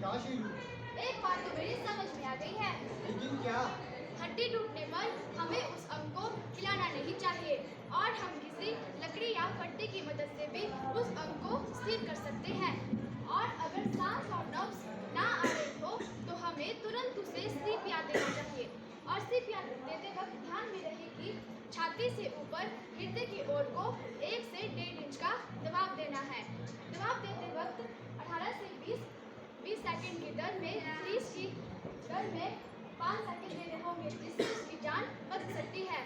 कहा शीलू? एक बात तो मेरी समझ में आ गई है। लेकिन क्या? हड्डी टूटने पर हमें उस अंग को हिलाना नहीं चाहिए और हम किसी लकड़ी या पट्टी की मदद से भी उस अंग को स्थिर कर सकते हैं। और अगर सांस और नब्ज ना आ रही हो तो हमें तुरंत उसे सीपीआर देना चाहिए। और सीपीआर देते वक्त ध्यान में रहे कि छाती से ऊपर हृदय की ओर को 1 से 1.5 इंच का दबाव देना है। दबाव देते वक्त 18 से 20 सेकंड की दर में 30 की दर में 5 सेकंड देने होंगे, जिससे उसकी जान बच सकती है।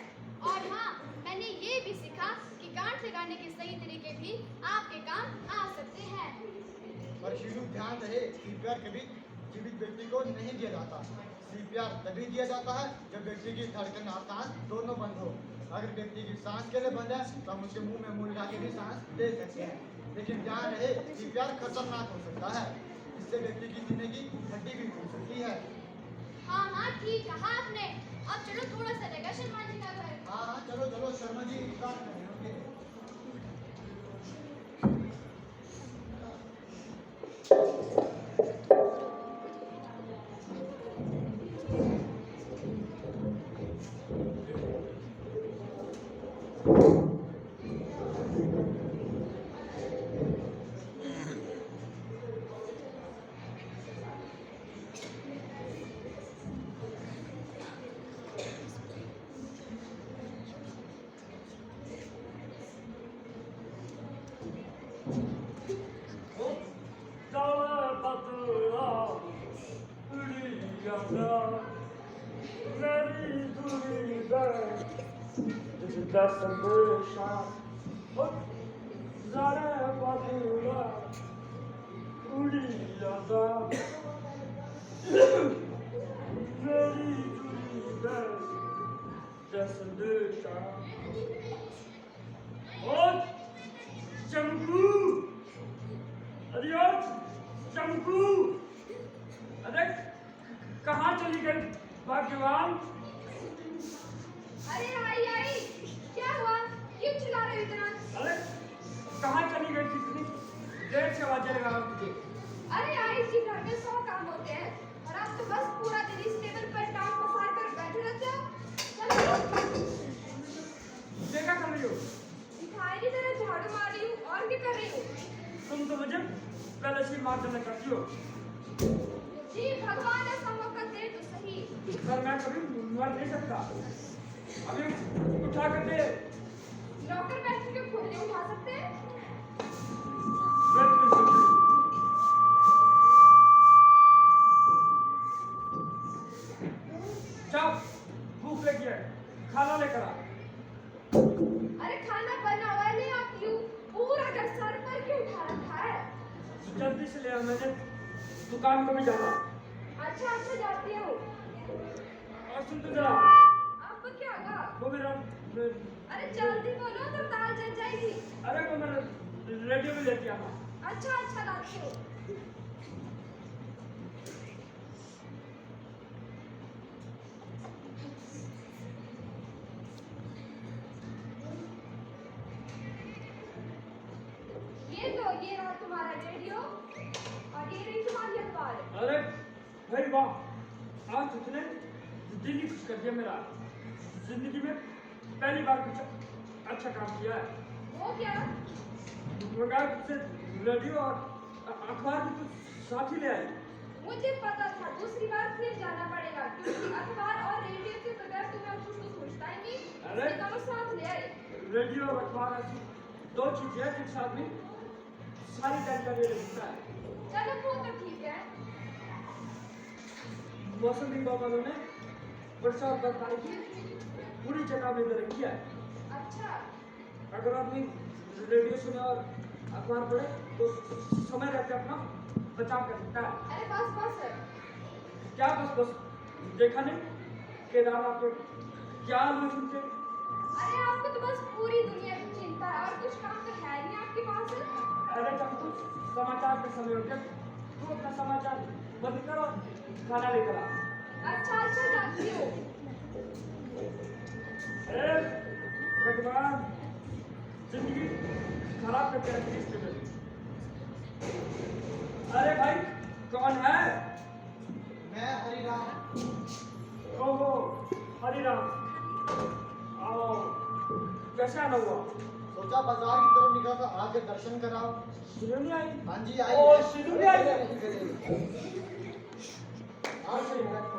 और हाँ, मैंने ये भी सीखा कि गांठ लगाने के सही तरीके भी आपके काम आ सकते हैं। पर शीलू ध्यान रहे, सीपीआर कभी जीवित व्यक्ति को नहीं दिया जाता। सीपीआर तभी दिया जाता है जब व्यक्ति की धड़कन और सांस दोनों बंद हो। अगर व्यक्ति की सांस के लिए बंद है तो हम उसके मुंह में मुंह लगा के भी सांस दे सकते हैं। लेकिन ध्यान रहे, सीपीआर खतरनाक हो सकता है। इससे व्यक्ति की सीने की हड्डी भी टूट सकती है। हाँ, ठीक कहा आपने। अब चलो थोड़ा सा रहेगा शर्मा जी का घर। हाँ, चलो शर्मा जी इंतजार कर रहे होंगे। कहाँ चली गई भाग्यवान? अरे आई, क्या हुआ? क्यों चिल्ला रहे हो इतना? अरे कहाँ चली गई थी इतनी देर से आवाजें लगा रहा हूं तुझे? अरे आई जी, घर में 100 काम होते हैं और आप तो बस पूरा दिन इस टेबल पर टांग पसार कर बैठे रहते हो। चलो। ये क्या कर रही हो? दिखाई नहीं दे रहा, झाड़ू मार रही हूँ। और क्या कर रही हूँ? तुम तो मुझे पहले से ही मार देना चाहती हो। जी भगवान ऐसा मौका दे तो सही। पर मैं कभी मर नहीं सकता। अभी उठा कर दे। नौकर बैठ के खुद नहीं उठा सकते? जाओ, भूख लगी है, खाना लेकर आ। अरे खाना बना हुआ है, ले आती हूँ। पूरा घर सर पर क्यों उठा रखा है? जल्दी से ले आ, मैंने दुकान को भी जाना। अच्छा जाती हूँ। और सुन तो जरा, आपको क्या होगा? वो मेरा अरे जल्दी बोलो तो दाल जल जाएगी। अरे वो मेरा रेडियो में लेके आना। अच्छा लाती हूँ। ये रहा तुम्हारा रेडियो और ये रही तुम्हारी अखबार। अरे भाई वाह, आज तुमने दिल ही खुश कर दिया मेरा। जिंदगी में पहली बार कुछ अच्छा काम किया है। वो क्या? मगर तुझसे रेडियो और अखबार भी तो साथ ही ले आई। मुझे पता था दूसरी बार फिर जाना पड़ेगा, क्योंकि अखबार और रेडियो के बगैर तुम्हें कुछ तो सोचता ही नहीं। अरे दोनों साथ ले आई। रेडियो और अखबार ऐसी दो चीजें हैं जिनसे आदमी सारी जानकारी ले सकता है। चलो वो तो ठीक है। मौसम विभाग वालों ने वर्षा और बर्फबारी की पूरी चेतावनी दे रखी है। अच्छा। अगर आदमी रेडियो सुने और अखबार पढ़े तो समय रहते अपना बचाव कर सकता है। अरे बस क्या बस देखा नहीं केदारनाथ में क्या लोग सुनते? अरे आपको तो बस पूरी दुनिया की चिंता है और कुछ काम तो है नहीं आपके पास। अरे जब कुछ समाचार का समय हो गया तू अपना समाचार बंद करो, खाना लेकर आ। अच्छा जाती हूँ। अरे भगवान, जिंदगी खराब करके रखी इसके में। अरे भाई कौन है? मैं हरिराम। ओहो, हरिराम। आओ, कैसे आना हुआ? सोचा बाजार की तरफ निकला था, आके दर्शन कराओ। शीनू नहीं आई? हाँ जी आई ओ, है। शीनू भी आई है? नहीं करेगी। आओ सही बैठो।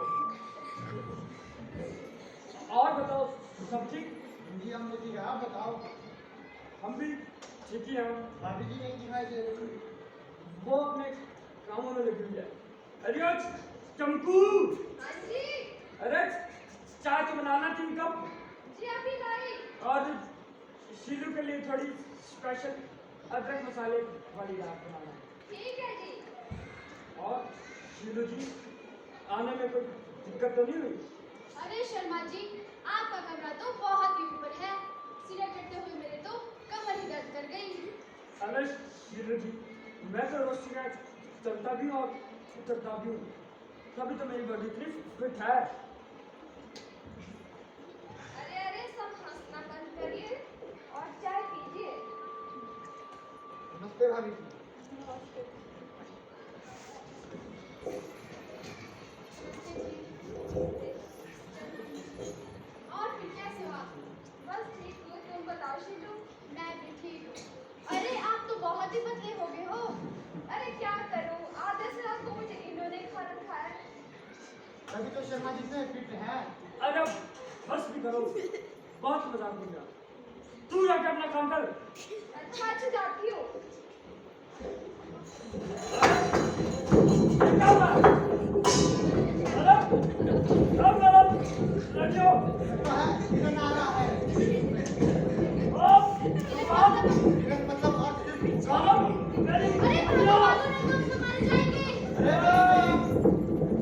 और बताओ, सब ठीक? जी हम ठीक है, आप बताओ। हम भी ठीक ही हैं। भाभी जी नहीं दिखाई दे रही। वो अपने कामों में लगी हुई है। अरे चंपू, हाँ जी। अरे चाय तो बनाना 3 कप, जी अभी लाई। और शीलू के लिए थोड़ी स्पेशल अदरक मसाले वाली दाल बनाना। ठीक है जी। और शीलू जी, आने में कोई दिक्कत तो नहीं हुई? अरे शर्मा जी, आपका कमरा तो बहुत ही ऊपर है। सिरे कटते हुए मेरे तो कमर ही दर्द कर गई। अरे शीलू जी, मैं तो रोज सिगरेट चलता भी हूँ और उतरता भी हूँ, तभी तो मेरी बॉडी इतनी फिट है। अरे अरे सब हंसना बंद करिए और चाय पीजिए। नमस्ते भाभी जी। और फिर कैसे हो आप? बस ठीक हूँ, तुम बताओ शीलू। मैं भी ठीक हूँ। अरे आप तो बहुत ही पतले हो गए हो। अरे क्या करूँ, आधे से रात को मुझे इन्होंने खा रखा है। तभी तो शर्मा जी से फिट है। अरे बस भी करो, बहुत मजाक हो गया। तू जाके अपना काम कर। अच्छा अच्छा जाती हूँ। ये क्या हुआ? अरे, अब गलत, लड़ियो। लगता है किरण आ रहा है। ओ, काम, किरण मतलब अर्थ। काम, मेरी अरे लड़ियो। भागो नहीं तो हम मारे जाएंगे। अरे नहीं,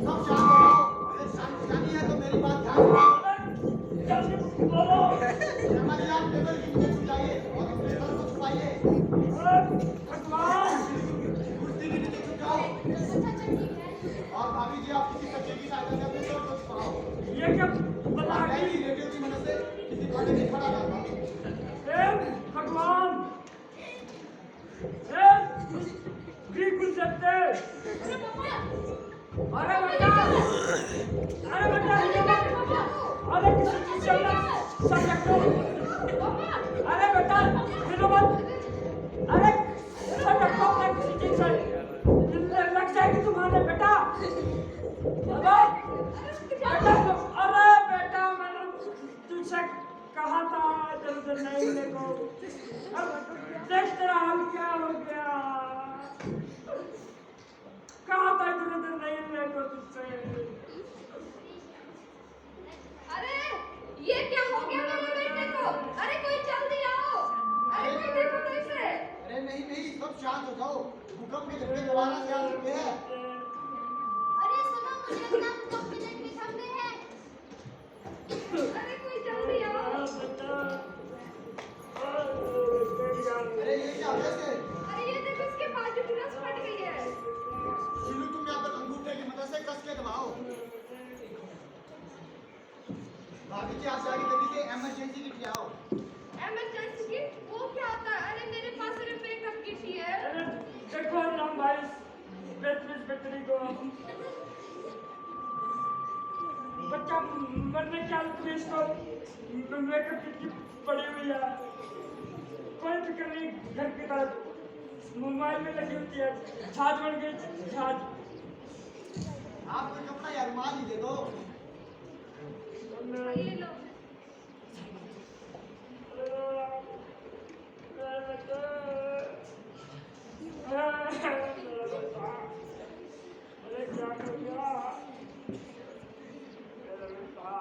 सब शांत हो जाओ। अरे शांति है तो मेरी बात ध्यान से। जल्दी बोलो। शर्मा जी आप टेबल के नीचे छुप जाइए और अपने सर को छुपाइए। भगवान, कुर्सी के नीचे छुप जाओ। अच्छा अच्छा ठीक है। और भाभी जी आप किसी बच्चे की सहायता से अपने सर को छुपाओ। ये क्या मैं बलागी? भी रेडियो की मदद से किसी कोने में खड़ा रहता हूँ। हे भगवान, हे बिल्कुल सत्य। अरे पापा। अरे बेटा, अरे बेटा, अरे किसी चीज से अलग सब रखो। अरे बेटा, हिलो मत। अरे सब रखो अपना किसी चीज से, लग जाएगी तुम्हारे बेटा। अरे बेटा, अरे बेटा, मैंने तुझसे कहा था इधर उधर नहीं देखो। अब देख तेरा हाल क्या हो गया। कहा था इधर उधर नहीं देखो तुझसे। अरे ये क्या हो गया मेरे बेटे को? अरे कोई जल्दी आओ। अरे कोई देखो तो इसे। अरे नहीं नहीं सब शांत हो जाओ। भूकंप के झटके दोबारा से आ सकते हैं। अरे सुनो, मुझे अपना भूकंप के झटके थमने हैं। अरे कोई जल्दी आओ। अरे ये क्या कैसे? अरे ये देखो, इसके बाजू की नस फट गई है। शीलू तुम यहाँ पर अंगूठे की मदद से कस के दबाओ। भाभी जी आप जाके जल्दी से इमरजेंसी किट ले आओ। Emergency kit? वो क्या होता है? अरे मेरे पास सिर्फ मेकअप किट ही है। अरे देखो राम भाई, बेतरी को बच्चा मरने के हालत में इसको मेकअप किट की पड़ी हुई है। कोई फिक्र नहीं, घर की तरफ मोबाइल में लगी होती है। छाछ बन गई, छाछ। आप कोई कपड़ा या रुमाल ही दे दो। ये लो। अरे क्या कर दिया मेरा बेटा?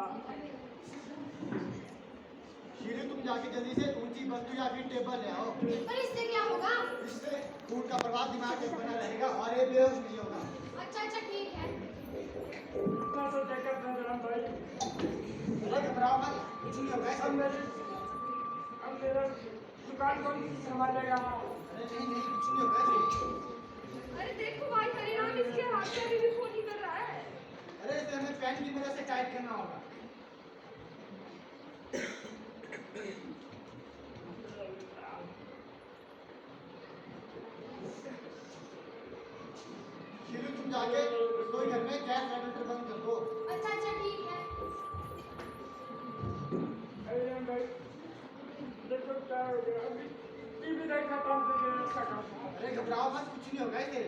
शीलू तुम जाके जल्दी से ऊंची वस्तु या फिर टेबल ले आओ। पर इससे क्या होगा? इससे खून का प्रभाव दिमाग में बना रहेगा और ये बेहोश नहीं होगा। अच्छा अच्छा ठीक है। इतना तो देखकर था राम भाई। अरे घबराओ मत, कुछ नहीं होगा अब ऐसे। मेरा दुकान कौन संभालेगा? अरे नहीं नहीं कुछ नहीं होगा ऐसे। अरे देखो भाई हरिराम, इसके हाथ से अभी भी खून निकल रहा है। अरे इसे हमें पेन की मदद से टाइट करना होगा। शीलू तुम जाके जाके रसोई घर में गैस रेगुलेटर बंद कर दो। अच्छा अच्छा ठीक है। अरे भाई देखो क्या हो गया, अभी टीवी देखा था तो ये ऐसा काम था। अरे घबराओ मत, कुछ नहीं होगा इसे।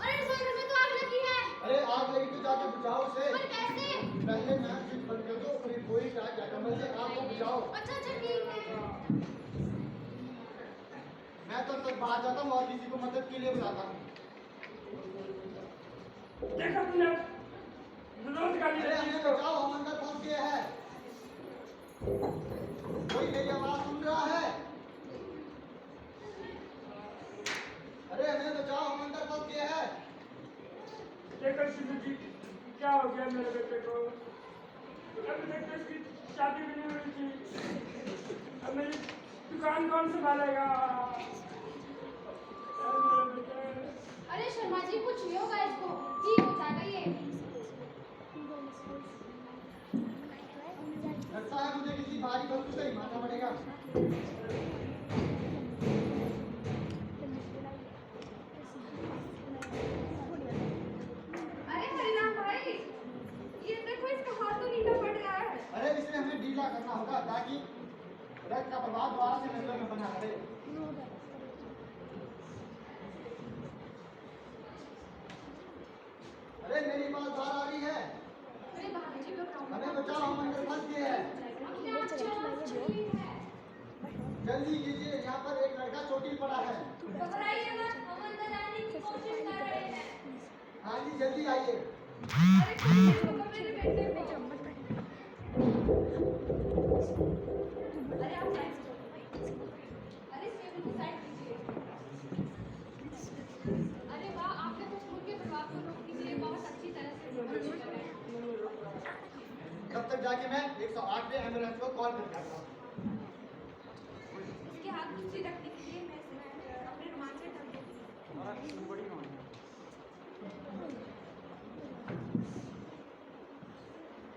अरे रसोई घर में तो आग लगी है। अरे आग लगी तो जाके बुझाओ उसे। पर कैसे? पहले मैं स्विच बंद कर दो, फिर कोई क्या कमल से आग को बुझाओ। अच्छा अच्छा ठीक है। मैं तो तब बाहर जाता हूँ और किसी को मदद के लिए बुलाता हूँ। देखो तुमने विरोध कर अरे लिया हमें चीज को। बचाओ, हम अंदर पहुंच गए हैं। कोई मेरी आवाज सुन रहा है? अरे हमें बचाओ, हम अंदर पहुंच गए हैं। देखो शिशु जी क्या हो गया मेरे बेटे को, अभी तक तो इसकी शादी भी नहीं हुई थी, अब मेरी दुकान कौन संभालेगा? मेरे बेटे अरे शर्मा जी कुछ नहीं होगा इसको, ठीक हो जाएगा ये। लगता है मुझे किसी भारी वस्तु से ही मारना पड़ेगा। अरे हरिराम भाई, ये देखो इसका हाथ तो नीला पड़ रहा है। अरे इसे हमें ढीला करना होगा ताकि रक्त का प्रवाह द्वारा से नजर में बना रहे। अरे मेरी बात बाहर आ रही है। अरे बाबू जी को हमें बचाओ, हम अंदर फंस गए हैं। जल्दी कीजिए, यहाँ पर एक लड़का चोटिल पड़ा है। घबराइए मत, हम अंदर आने की कोशिश कर रहे हैं। हाँ जी जल्दी आइए। अरे कोई रोको मेरे बेटे को। अरे आप साइड से जाओ। अरे स्टेबल की साइड कीजिए। अरे वाह, आपने तो खून के प्रवाह को रोकने के लिए बहुत अच्छी तरह से कोशिश कर रहे हैं। तब तक जाके मैं 108 पे एम्बुलेंस को कॉल कर देता हूँ। इसके हाथ दूसरी रखने के लिए मैं इसे अपने रुमाल से ढक देती हूँ।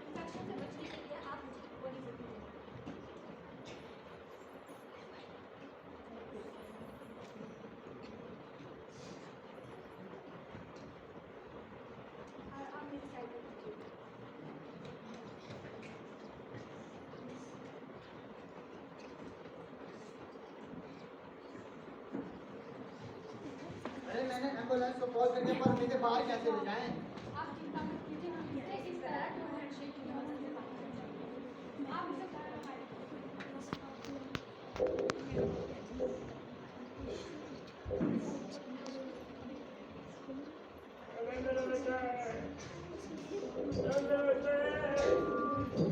इंफेक्शन से बचने के लिए आप मुझे गोली दे दीजिए। और आप मेरी साइड पर कीजिए। अरे मैंने एम्बुलेंस को कॉल करने पर मुझे बाहर कैसे ले जाएं? आप चिंता मत कीजिए, हम इसे इस तरह टू हैंडशेक की मदद से बाहर ले जाएंगे। आप इसे बाहर अरे मेरे बेटे, अरे मेरे बेटे, अरे मेरे बेटे, अरे मेरे बेटे।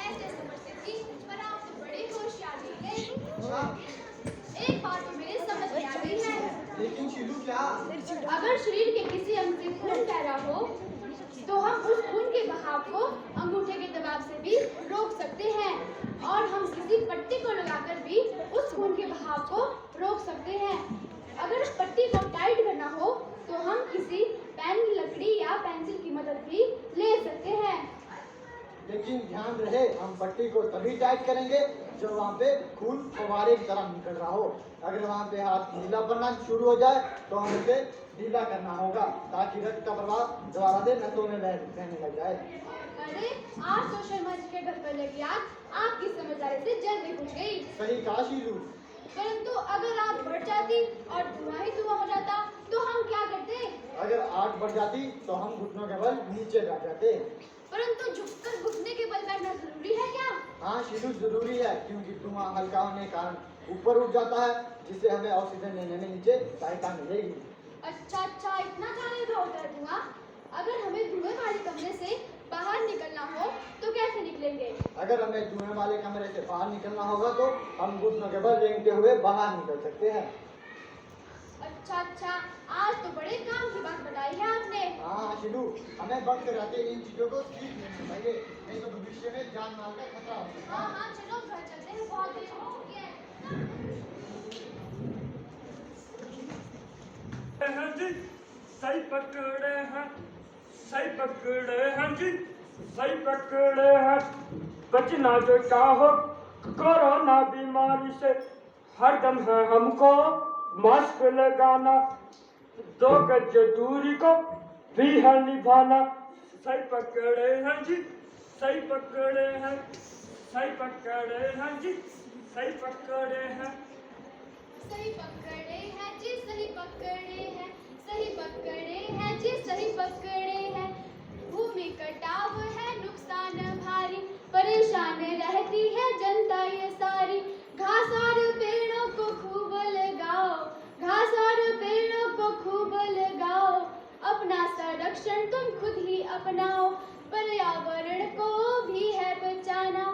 ऐसे समझते थी, पर आप तो बड़े होशियार निकले। अच्छा, एक बात तो मेरे समझ में आ गई है। लेकिन शिलू क्या? अगर शरीर के किसी अंग से खून बह रहा हो तो हम उस खून के बहाव को अंगूठे के दबाव से भी रोक सकते हैं, और हम किसी पट्टी को लगाकर भी उस खून के बहाव को रोक सकते हैं। अगर उस पट्टी को टाइट करना हो तो हम किसी पेन, लकड़ी या पेंसिल की मदद भी ले सकते हैं। लेकिन ध्यान रहे, हम पट्टी को तभी टाइट करेंगे जब वहाँ पे खून फव्वारे की तरह निकल रहा हो। अगर वहाँ पे हाथ ढीला पड़ना शुरू हो जाए तो हम उसे ढीला करना होगा ताकि रक्त का प्रवाह दोबारा से नसों में बहने लग जाए। अरे आज तो शर्मा जी के घर पर लगी आग आपकी समझदारी से जल्दी बुझ गई। सही कहा शीलू। परंतु अगर आग बढ़ जाती और धुआं ही धुआं हो जाता तो हम क्या करते? अगर आग बढ़ जाती तो हम घुटनों के बल नीचे बैठ जाते। परंतु झुककर घुटने के बल बैठना जरूरी है क्या? हाँ शीलू जरूरी है, क्योंकि धुआं हल्का होने के कारण ऊपर उठ जाता है, जिससे हमें ऑक्सीजन लेने में नीचे सहायता मिलेगी। अच्छा इतना जाने का होता है धुआं। अगर हमें धुएं वाले कमरे से बाहर निकलना हो तो कैसे निकलेंगे? अगर हमें धुएं वाले कमरे से बाहर निकलना होगा तो हम घुटनों के बल रेंगते हुए बाहर निकल सकते हैं। अच्छा आज तो बड़े काम की बात बताई है आपने। हाँ शीलू, हमें वक्त रहते इन चीजों को सीख लेना चाहिए, नहीं तो भविष्य में जान माल का खतरा हो सकता है। हाँ चलो घर चलते हैं, बहुत देर हो गई है। हैं जी, सही पकड़े हैं, सही पकड़े हैं जी, सही पकड़े हैं। बचना जो चाहो कोरोना बीमारी से, हरदम है हमको मास्क लगाना, 2 गज दूरी को भी है निभाना। सही पकड़े हैं जी, सही पकड़े हैं, सही पकड़े हैं जी, सही पकड़े हैं। सही पकड़े हैं जी, सही पकड़े हैं, सही पकड़े हैं जी, सही पकड़े हैं। भूमि कटाव है नुकसान भारी, परेशान रहती है जनता ये सारी। घास और पेड़ों को खूब लगाओ, घास और पेड़ों को खूब लगाओ, अपना संरक्षण तुम खुद ही अपनाओ, पर्यावरण को भी है बचाना।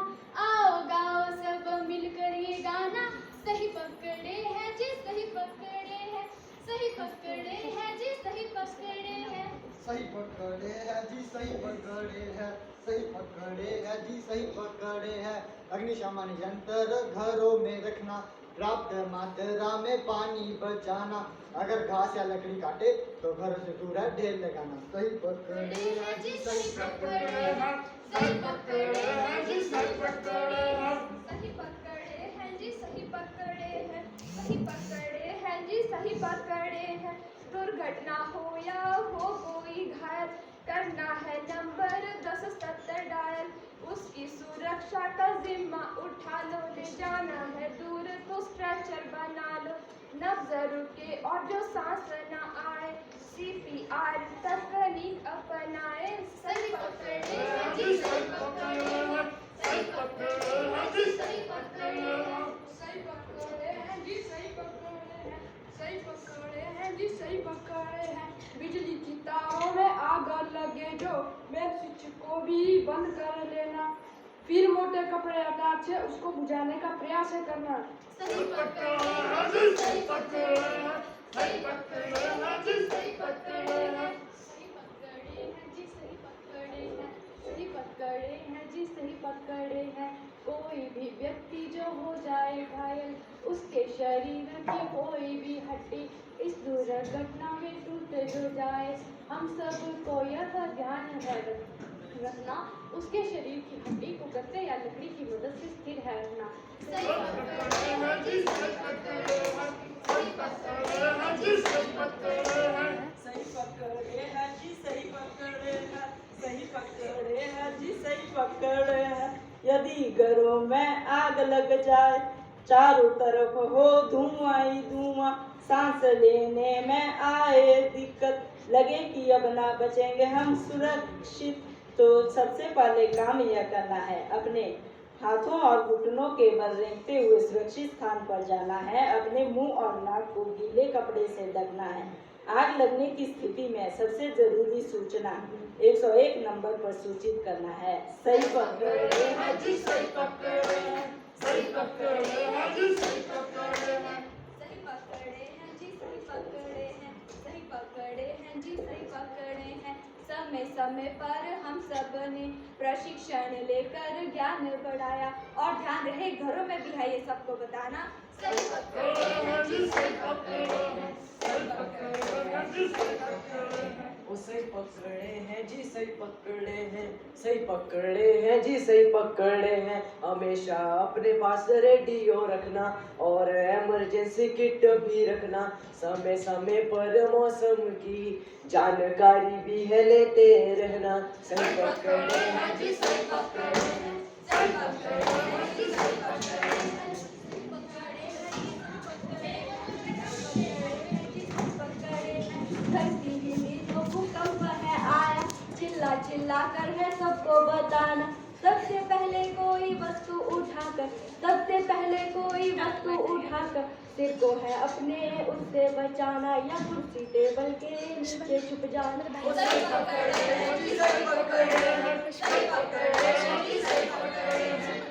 आओ गाओ सब मिलकर ये गाना, सही पकड़े हैं जी, सही पकड़े हैं, सही पकड़े हैं जी, सही पकड़े हैं। सही पकड़े हैं जी, सही पकड़े हैं, सही पकड़े हैं जी, सही पकड़े हैं। अग्निशमन यंत्र घरों में रखना, पर्याप्त मात्रा में पानी बचाना, अगर घास या लकड़ी काटे तो घरों से दूर है ढेर लगाना। सही पकड़े हैं जी, सही पकड़े हैं, सही पकड़े हैं जी, सही पकड़े हैं, सही पकड़े हैं जी, सही पकड़े हैं, सही पकड़े हैं जी, सही पकड़े हैं। दुर्घटना हो या हो कोई घायल, करना है नंबर 1070 डायल, उसकी सुरक्षा का जिम्मा उठा लो, ले जाना है दूर तो स्ट्रेचर बना लो, नब्ज रुके और जो सांस न आए, CPR तकनीक अपनाए। सही पकड़े हैं जी, सही पकड़े हैं, सही पकड़े हैं जी, सही पकड़े हैं, सही पकड़े हैं जी, सही पकड़े हैं, सही पकड़े हैं जी, सही पकड़े हैं। बिजली की तारों में आग लगे जो, मेन स्विच को भी बंद कर लेना, फिर मोटे कपड़े अटैच है उसको बुझाने का प्रयास है करना। सही पकड़े हैं जी, सही पकड़े हैं, सही पकड़े हैं जी, सही पकड़े हैं, सही पकड़े हैं जी, सही पकड़े हैं, सही पकड़े हैं जी, सही पकड़े हैं। कोई भी व्यक्ति जो हो जाए घायल, उसके शरीर की कोई भी हड्डी इस दुर्घटना में टूट जो जाए, हम सबको यह ध्यान है रखना, उसके शरीर की हड्डी को गत्ते या लकड़ी की मदद से स्थिर है रखना। सही पकड़े हैं जी, सही पकड़े हैं, सही पकड़े हैं जी, सही पकड़े हैं, सही पकड़े हैं जी, सही पकड़े हैं, सही पकड़े हैं जी, सही पकड़े हैं। यदि घरों में आग लग जाए, चारों तरफ हो धुआं ही धुआं, सांस लेने में आए दिक्कत, लगे कि अब ना बचेंगे हम सुरक्षित, तो सबसे पहले काम यह करना है, अपने हाथों और घुटनों के बल रेंगते हुए सुरक्षित स्थान पर जाना है, अपने मुंह और नाक को गीले कपड़े से ढकना है। आग लगने की स्थिति में सबसे जरूरी सूचना 101 नंबर पर सूचित करना है। सही पकड़े हैं जी, सही पकड़े हैं, सही पकड़े हैं जी, सही पकड़े हैं, सही पकड़े हैं जी, सही पकड़े हैं, सही पकड़े हैं जी, सही पकड़े हैं। समय समय पर हम सब ने प्रशिक्षण लेकर ज्ञान बढ़ाया, और ध्यान रहे घरों में भी है ये सबको बताना। सही पकड़े हैं जी, सही पकड़े हैं, सही पकड़े हैं जी, सही पकड़े हैं, ओ सही पकड़े हैं जी, सही पकड़े हैं, सही पकड़े हैं जी, सही पकड़े हैं। हमेशा अपने पास रेडियो रखना और इमरजेंसी किट भी रखना, समय समय पर मौसम की जानकारी भी है लेते रहना। सही पकड़े हैं जी, सही पकड़े हैं, सही पकड़े हैं जी, सही पकड़े हैं। धरती हिली तो भूकंप है आया, चिल्ला चिल्ला कर है सबको बताना। सबसे पहले कोई वस्तु उठाकर, सबसे पहले कोई वस्तु उठाकर, सिर को है अपने उससे बचाना, या कुर्सी टेबल के नीचे छुप जाना। सही पकड़े हैं जी, सही पकड़े हैं, सही पकड़े हैं जी, सही पकड़े हैं।